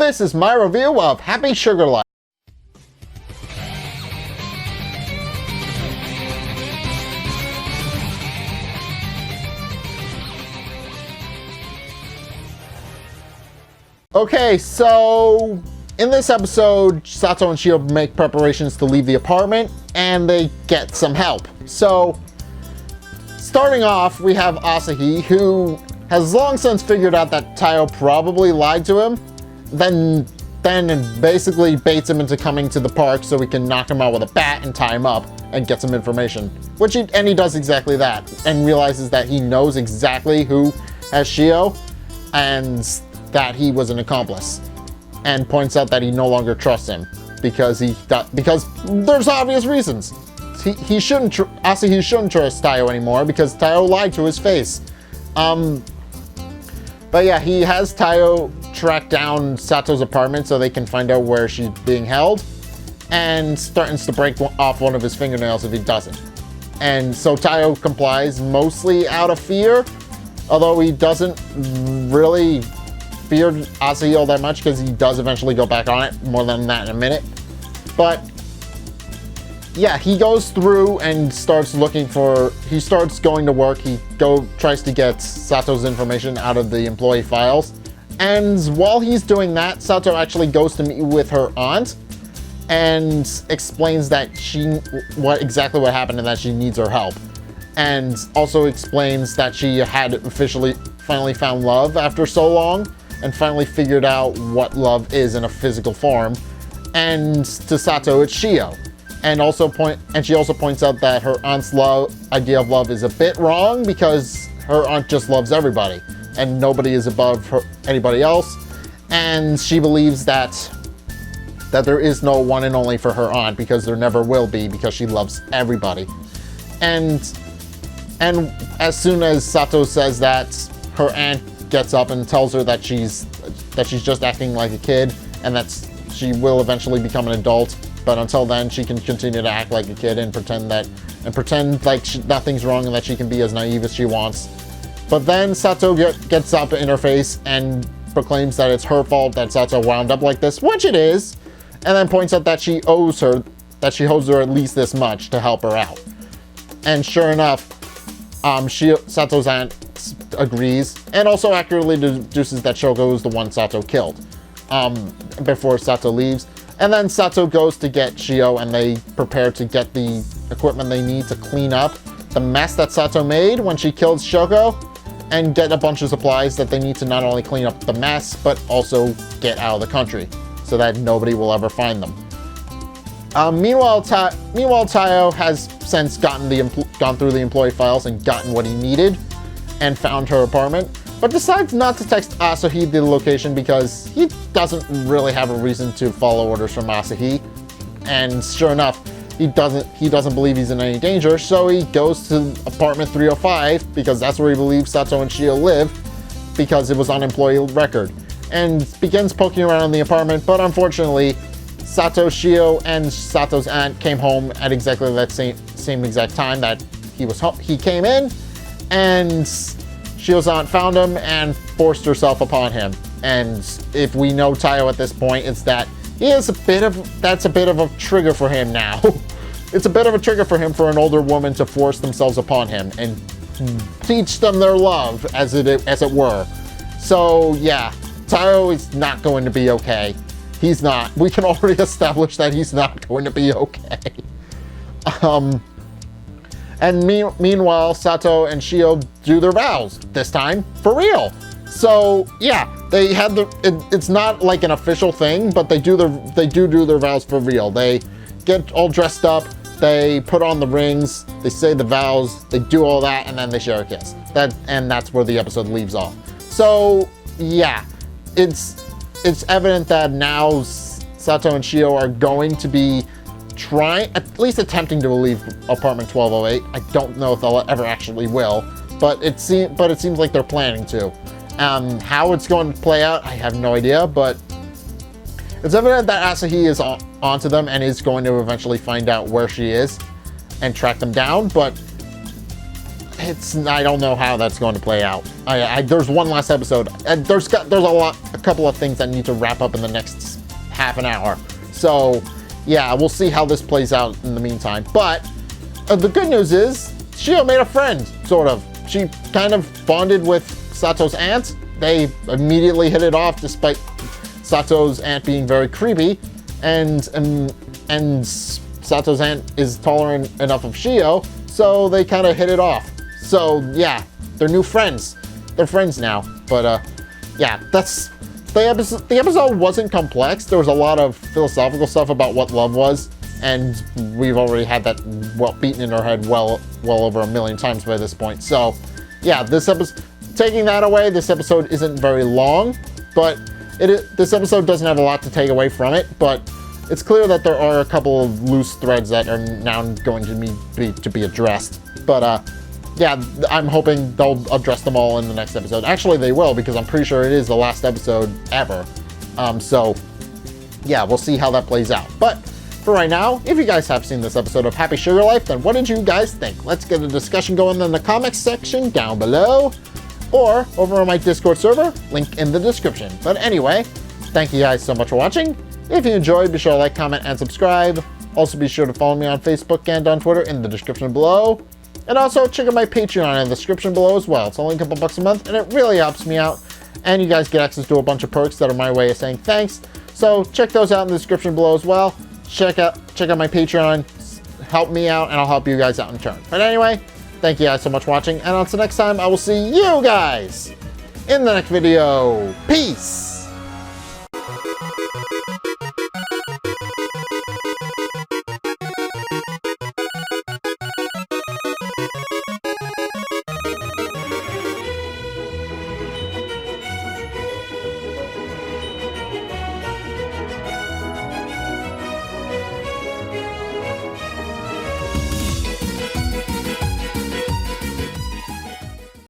this is my review of Happy Sugar Life. Okay, so in this episode, Sato and Shio make preparations to leave the apartment, and they get some help. So, starting off, we have Asahi, who has long since figured out that Taiyo probably lied to him, then basically baits him into coming to the park so he can knock him out with a bat and tie him up and get some information. He does exactly that, and realizes that he knows exactly who has Shio, and that he was an accomplice, and points out that he no longer trusts him because there's obvious reasons. Asahi shouldn't trust Taiyo anymore because Taiyo lied to his face. But yeah, he has Taiyo track down Sato's apartment so they can find out where she's being held, and threatens to break off one of his fingernails if he doesn't. And so Taiyo complies, mostly out of fear, although he doesn't really fear Asahi all that much because he does eventually go back on it. More than that in a minute. But yeah, he goes through and starts going to work. He tries to get Sato's information out of the employee files. And while he's doing that, Sato actually goes to meet with her aunt and explains that exactly what happened and that she needs her help. And also explains that she had finally found love after so long, and finally figured out what love is in a physical form. And to Sato, it's Shio. And she also points out that her aunt's idea of love is a bit wrong because her aunt just loves everybody and nobody is above anybody else. And she believes that there is no one and only for her aunt because there never will be, because she loves everybody. And as soon as Sato says that, her aunt gets up and tells her that she's just acting like a kid and that she will eventually become an adult, but until then she can continue to act like a kid and pretend like nothing's wrong and that she can be as naive as she wants. But then Sato gets up in her face and proclaims that it's her fault that Sato wound up like this, which it is, and then points out that she owes her at least this much to help her out. And sure enough, Sato's aunt agrees, and also accurately deduces that Shoko is the one Sato killed before Sato leaves. And then Sato goes to get Shio, and they prepare to get the equipment they need to clean up the mess that Sato made when she killed Shoko, and get a bunch of supplies that they need to not only clean up the mess, but also get out of the country so that nobody will ever find them. Meanwhile, Taiyo has since gone through the employee files and gotten what he needed and found her apartment, but decides not to text Asahi the location because he doesn't really have a reason to follow orders from Asahi. And sure enough, he doesn't believe he's in any danger, so he goes to apartment 305 because that's where he believes Sato and Shio live because it was on employee record, and begins poking around in the apartment. But unfortunately, Sato, Shio, and Sato's aunt came home at exactly that same exact time that he came in, and Shio's aunt found him and forced herself upon him. And if we know Taiyo at this point, it's that that's a bit of a trigger for him now. It's a bit of a trigger for him for an older woman to force themselves upon him and teach them their love, as it were. So yeah, Taiyo is not going to be okay. He's not. We can already establish that he's not going to be okay. And meanwhile, Sato and Shio do their vows, this time for real. So yeah, they had it's not like an official thing, but they do their vows for real. They get all dressed up, they put on the rings, they say the vows, they do all that, and then they share a kiss. And that's where the episode leaves off. So yeah, it's evident that now Sato and Shio are going to be at least attempting to leave apartment 1208. I don't know if they'll ever actually will, but it seems like they're planning to. How it's going to play out, I have no idea, but it's evident that Asahi is onto them and is going to eventually find out where she is and track them down. But I don't know how that's going to play out. There's one last episode, and there's a couple of things that need to wrap up in the next half an hour. So yeah, we'll see how this plays out in the meantime. But the good news is Shio made a friend, sort of. She kind of bonded with Sato's aunt. They immediately hit it off, despite Sato's aunt being very creepy, and Sato's aunt is tolerant enough of Shio, so they kind of hit it off. So yeah, they're new friends. They're friends now. But yeah, that's the episode. The episode wasn't complex. There was a lot of philosophical stuff about what love was, and we've already had that beaten in our head well over 1 million times by this point. So yeah, this episode, taking that away, this episode isn't very long, but this episode doesn't have a lot to take away from it. But it's clear that there are a couple of loose threads that are now going to be addressed. But yeah, I'm hoping they'll address them all in the next episode. Actually, they will, because I'm pretty sure it is the last episode ever. So yeah, we'll see how that plays out. But for right now, if you guys have seen this episode of Happy Sugar Life, then what did you guys think? Let's get a discussion going in the comments section down below, or over on my Discord server, link in the description. But anyway, thank you guys so much for watching. If you enjoyed, be sure to like, comment, and subscribe. Also, be sure to follow me on Facebook and on Twitter in the description below. And also, check out my Patreon in the description below as well. It's only a couple bucks a month, and it really helps me out. And you guys get access to a bunch of perks that are my way of saying thanks. So check those out in the description below as well. Check out my Patreon. Help me out, and I'll help you guys out in turn. But anyway, thank you guys so much for watching. And until next time, I will see you guys in the next video. Peace!